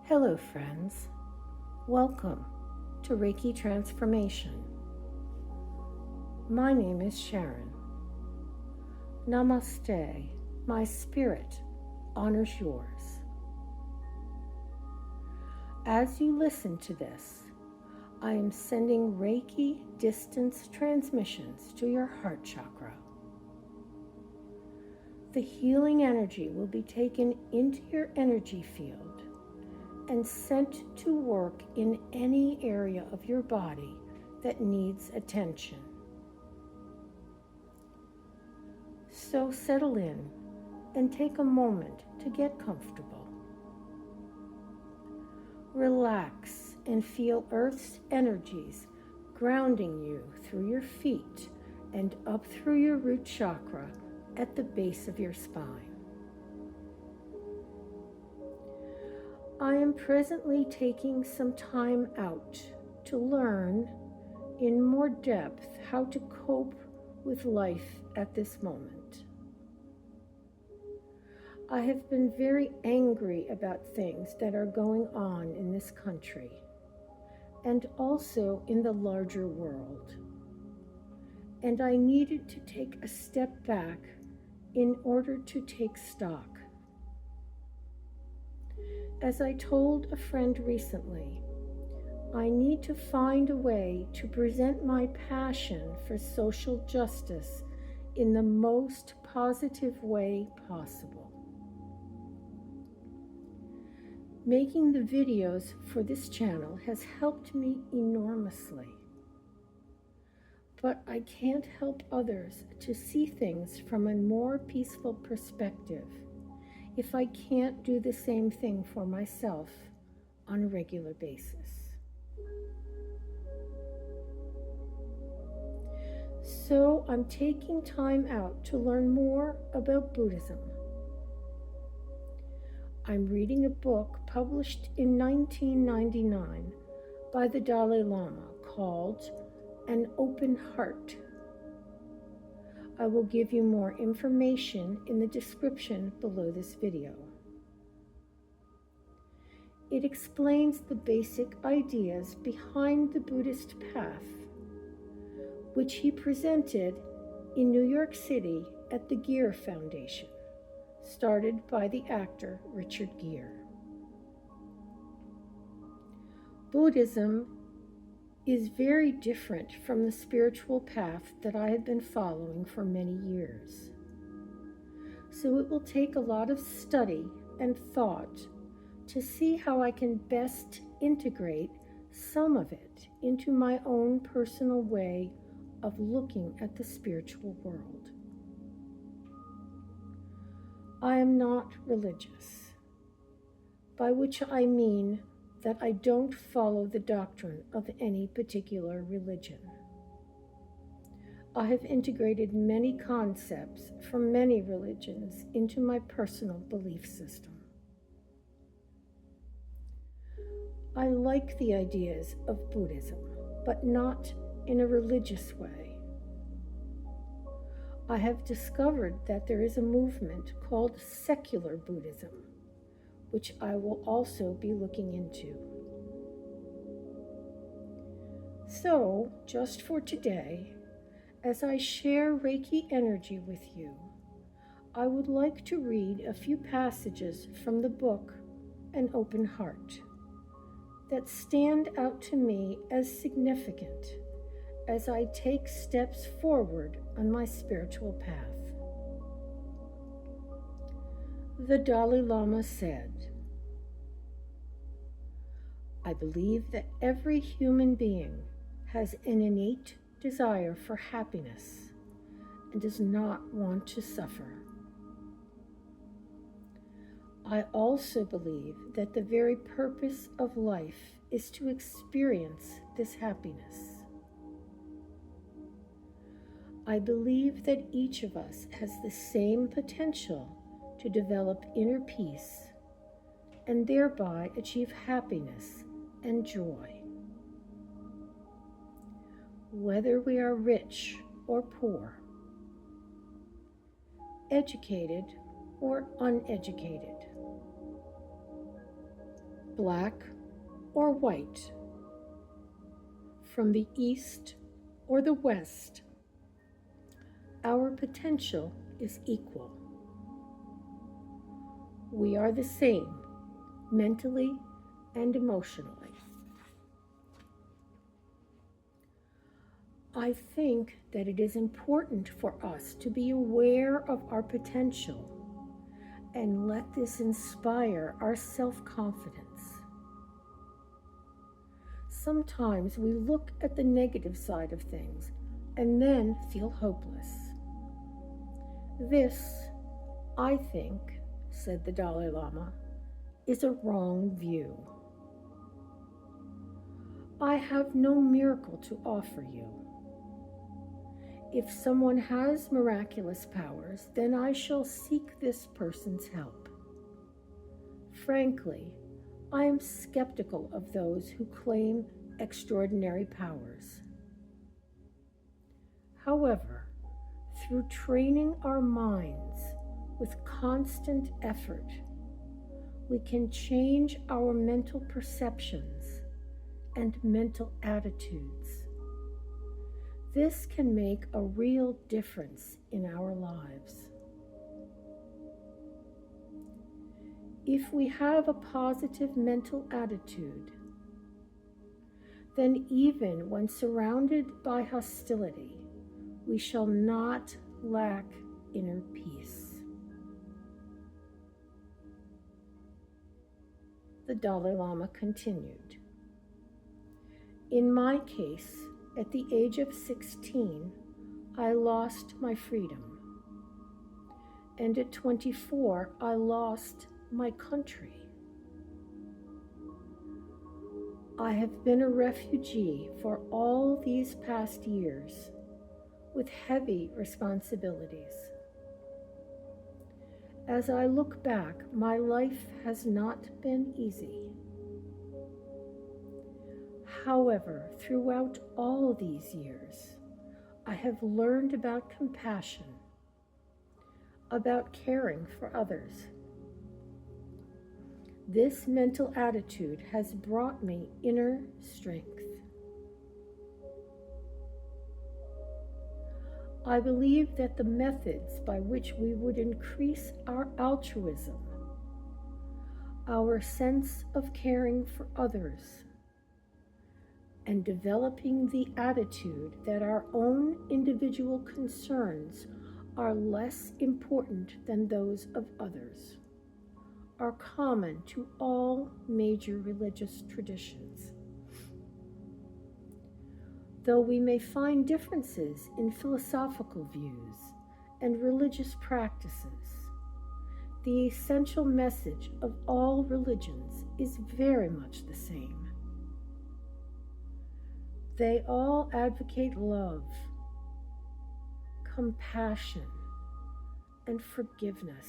Hello, friends. Welcome to Reiki Transformation. My name is Sharon. Namaste. My spirit honors yours. As you listen to this, I am sending Reiki distance transmissions to your heart chakra. The healing energy will be taken into your energy field and sent to work in any area of your body that needs attention. So settle in and take a moment to get comfortable. Relax and feel Earth's energies grounding you through your feet and up through your root chakra at the base of your spine. I am presently taking some time out to learn in more depth how to cope with life at this moment. I have been very angry about things that are going on in this country and also in the larger world. And I needed to take a step back in order to take stock. As I told a friend recently, I need to find a way to present my passion for social justice in the most positive way possible. Making the videos for this channel has helped me enormously. But I can't help others to see things from a more peaceful perspective if I can't do the same thing for myself on a regular basis. So I'm taking time out to learn more about Buddhism. I'm reading a book published in 1999 by the Dalai Lama called An Open Heart. I will give you more information in the description below this video. It explains the basic ideas behind the Buddhist path, which he presented in New York City at the Gere Foundation, started by the actor Richard Gere. Buddhism is very different from the spiritual path that I have been following for many years. So it will take a lot of study and thought to see how I can best integrate some of it into my own personal way of looking at the spiritual world. I am not religious, by which I mean that I don't follow the doctrine of any particular religion. I have integrated many concepts from many religions into my personal belief system. I like the ideas of Buddhism, but not in a religious way. I have discovered that there is a movement called secular Buddhism, which I will also be looking into. So, just for today, as I share Reiki energy with you, I would like to read a few passages from the book An Open Heart that stand out to me as significant as I take steps forward on my spiritual path. The Dalai Lama said, "I believe that every human being has an innate desire for happiness and does not want to suffer. I also believe that the very purpose of life is to experience this happiness. I believe that each of us has the same potential to develop inner peace and thereby achieve happiness and joy. Whether we are rich or poor, educated or uneducated, black or white, from the east or the west, our potential is equal. We are the same, mentally and emotionally. I think that it is important for us to be aware of our potential and let this inspire our self-confidence. Sometimes we look at the negative side of things and then feel hopeless. This, I think, said the Dalai Lama, is a wrong view. I have no miracle to offer you. If someone has miraculous powers, then I shall seek this person's help. Frankly, I am skeptical of those who claim extraordinary powers. However, through training our minds with constant effort, we can change our mental perceptions and mental attitudes. This can make a real difference in our lives. If we have a positive mental attitude, then even when surrounded by hostility, we shall not lack inner peace. The Dalai Lama continued. In my case, at the age of 16, I lost my freedom. And at 24, I lost my country. I have been a refugee for all these past years with heavy responsibilities. As I look back, my life has not been easy. However, throughout all these years, I have learned about compassion, about caring for others. This mental attitude has brought me inner strength. I believe that the methods by which we would increase our altruism, our sense of caring for others, and developing the attitude that our own individual concerns are less important than those of others, are common to all major religious traditions. Though we may find differences in philosophical views and religious practices, the essential message of all religions is very much the same. They all advocate love, compassion, and forgiveness.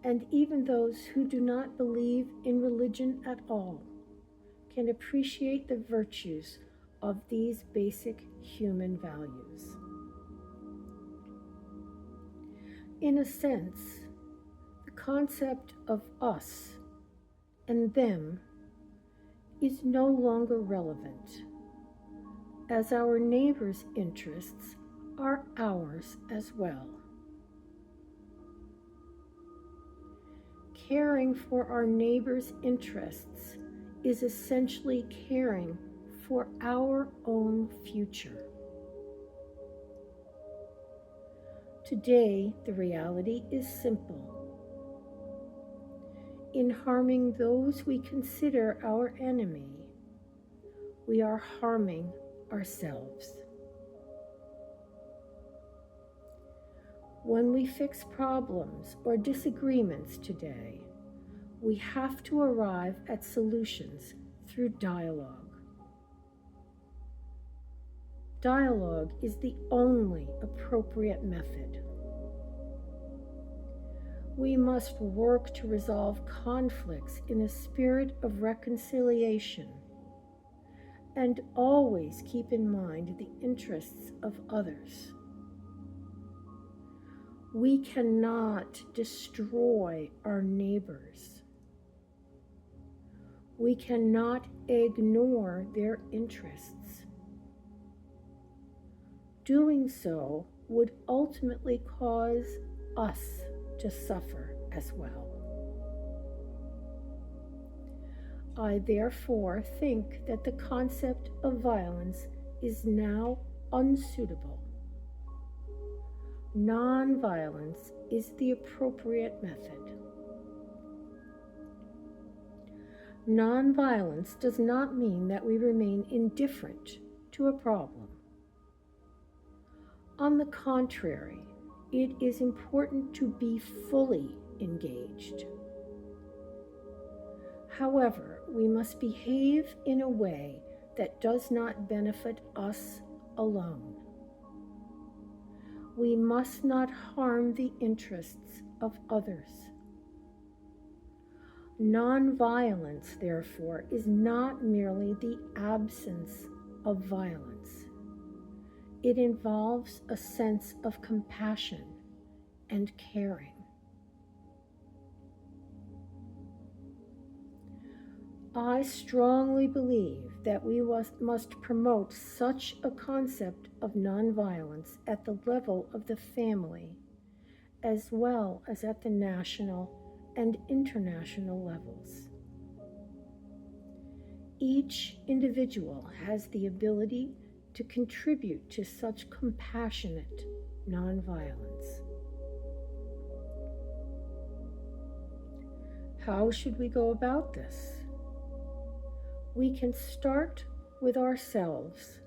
And even those who do not believe in religion at all can appreciate the virtues of these basic human values. In a sense, the concept of us and them is no longer relevant, as our neighbor's interests are ours as well. Caring for our neighbor's interests is essentially caring for our own future. Today, the reality is simple. In harming those we consider our enemy, we are harming ourselves. When we fix problems or disagreements today, we have to arrive at solutions through dialogue. Dialogue is the only appropriate method. We must work to resolve conflicts in a spirit of reconciliation and always keep in mind the interests of others. We cannot destroy our neighbors. We cannot ignore their interests. Doing so would ultimately cause us to suffer as well. I therefore think that the concept of violence is now unsuitable. Nonviolence is the appropriate method. Nonviolence does not mean that we remain indifferent to a problem. On the contrary, it is important to be fully engaged. However, we must behave in a way that does not benefit us alone. We must not harm the interests of others. Nonviolence, therefore, is not merely the absence of violence. It involves a sense of compassion and caring. I strongly believe that we must promote such a concept of nonviolence at the level of the family, as well as at the national and international levels. Each individual has the ability to contribute to such compassionate nonviolence. How should we go about this? We can start with ourselves.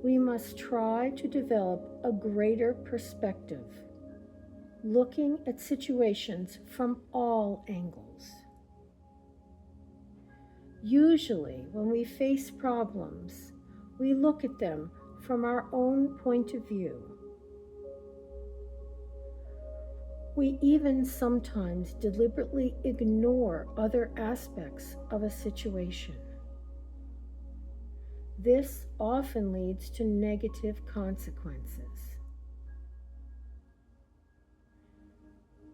We must try to develop a greater perspective, looking at situations from all angles. Usually, when we face problems, we look at them from our own point of view. We even sometimes deliberately ignore other aspects of a situation. This often leads to negative consequences.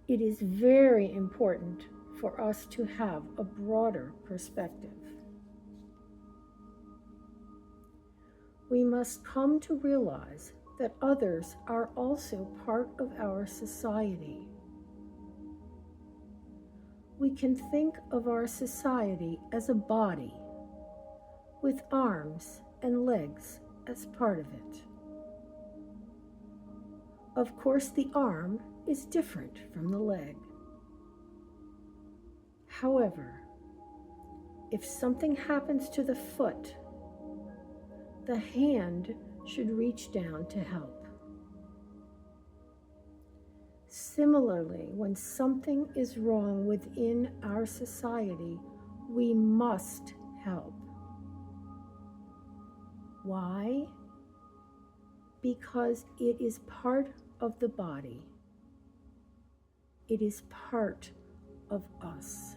It is very important for us to have a broader perspective. We must come to realize that others are also part of our society. We can think of our society as a body, with arms and legs as part of it. Of course, the arm is different from the leg. However, if something happens to the foot, the hand should reach down to help. Similarly, when something is wrong within our society, we must help. Why? Because it is part of the body. It is part of us.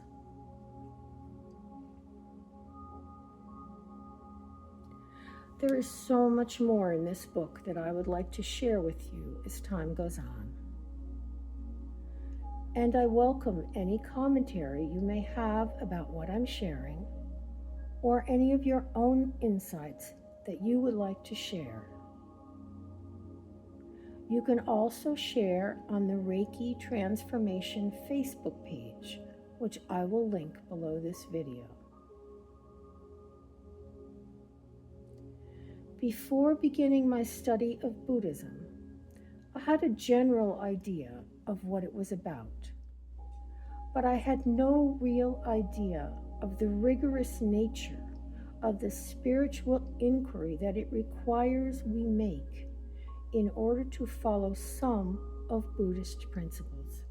There is so much more in this book that I would like to share with you as time goes on. And I welcome any commentary you may have about what I'm sharing, or any of your own insights that you would like to share. You can also share on the Reiki Transformation Facebook page, which I will link below this video. Before beginning my study of Buddhism, I had a general idea of what it was about, but I had no real idea of the rigorous nature of the spiritual inquiry that it requires we make in order to follow some of Buddhist principles.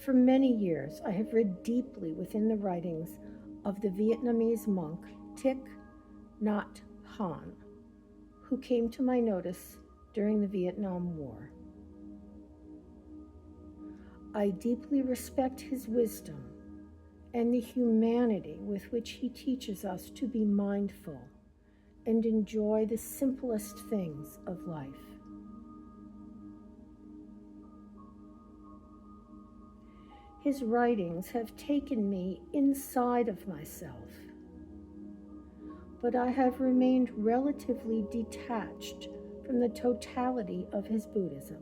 For many years, I have read deeply within the writings of the Vietnamese monk Thich Nhat Hanh, who came to my notice during the Vietnam War. I deeply respect his wisdom and the humanity with which he teaches us to be mindful and enjoy the simplest things of life. his writings have taken me inside of myself, but I have remained relatively detached from the totality of his Buddhism.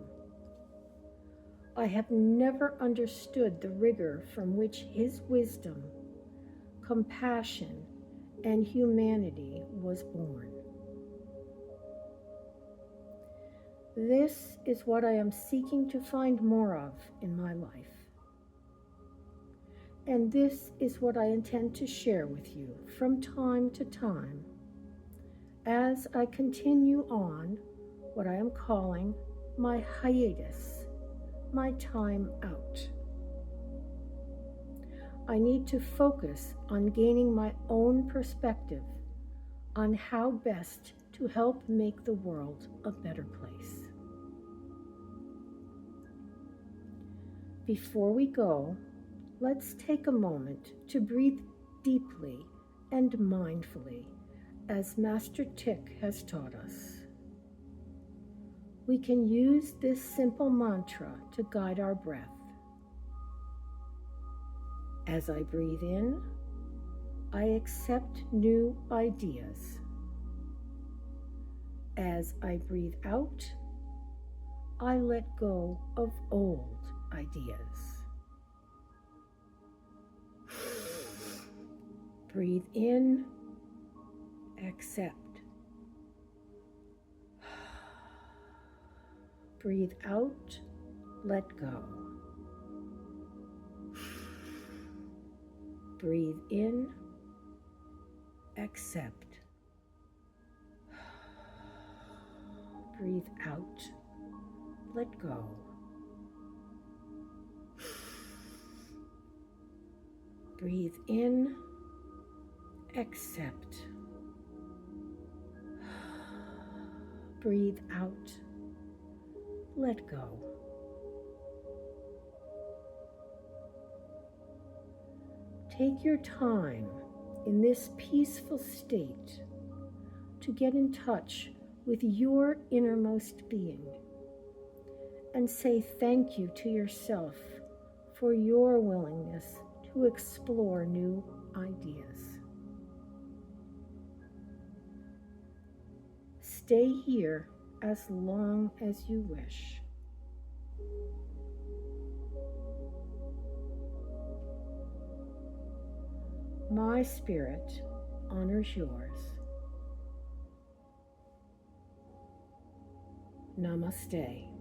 I have never understood the rigor from which his wisdom, compassion, and humanity was born. This is what I am seeking to find more of in my life. And this is what I intend to share with you from time to time as I continue on what I am calling my hiatus, my time out. I need to focus on gaining my own perspective on how best to help make the world a better place. Before we go, let's take a moment to breathe deeply and mindfully, as Master Thich has taught us. We can use this simple mantra to guide our breath. As I breathe in, I accept new ideas. As I breathe out, I let go of old ideas. Breathe in, accept. Breathe out, let go. Breathe in, accept. Breathe out, let go. Breathe in, accept. Breathe out, let go. Take your time in this peaceful state to get in touch with your innermost being and say thank you to yourself for your willingness to explore new ideas. Stay here as long as you wish. My spirit honors yours. Namaste.